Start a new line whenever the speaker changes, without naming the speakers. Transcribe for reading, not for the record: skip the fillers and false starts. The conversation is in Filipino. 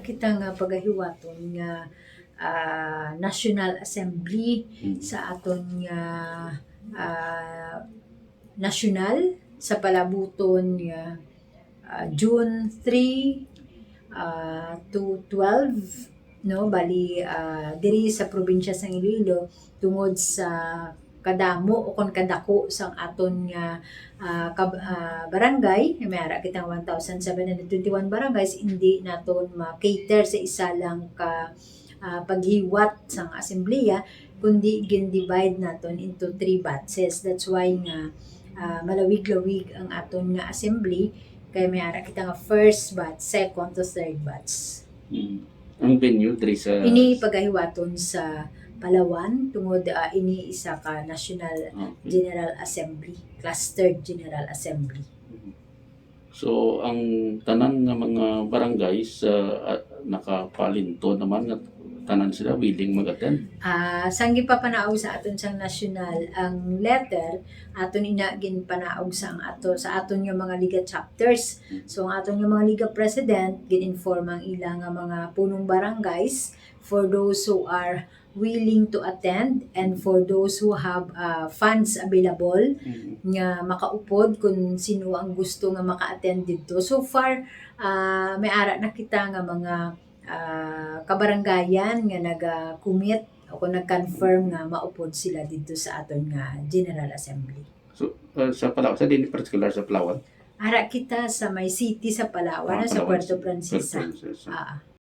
kita nga pagahiwaton nga National Assembly sa aton nga nasyonal sa palabuton nga June 3 to 12, no, bali diri sa probinsya sa Iloilo tungod sa kadamo o kon kadako sang aton nga barangay. May ara kitang 1,721 barangays, hindi naton ma-cater sa isa lang ka paghiwat sang asembleya, kundi gin-divide naton into 3 batches. That's why nga malawig-lawig ang aton nga assembly, kay may ara kita nga first batch, second to third batch.
Ang venue diri sa
Ini pagahiwaton sa Palawan tungod ini isa ka National General Assembly, Clustered General Assembly.
So ang tanan nga mga barangays nakapalinto naman nga tanan sila willing mag-attend.
Sang gipapanaog sa aton sang nasyonal ang letter, aton ina ginpanaog sa aton nga mga liga chapters. So ang aton nga mga liga president gin-inform ang ilang nga mga punong barangays for those who are willing to attend and for those who have funds available nga makaupod kung sino ang gusto nga maka-attend dito. So far may ara na kita nga mga kabaranggayan nga nag-commit o kung nag-confirm nga maupod sila dito sa aton nga General Assembly.
So sa Palawan, sa din particular sa Palawan?
Ara kita sa may city sa Palawan, sa Puerto Princesa.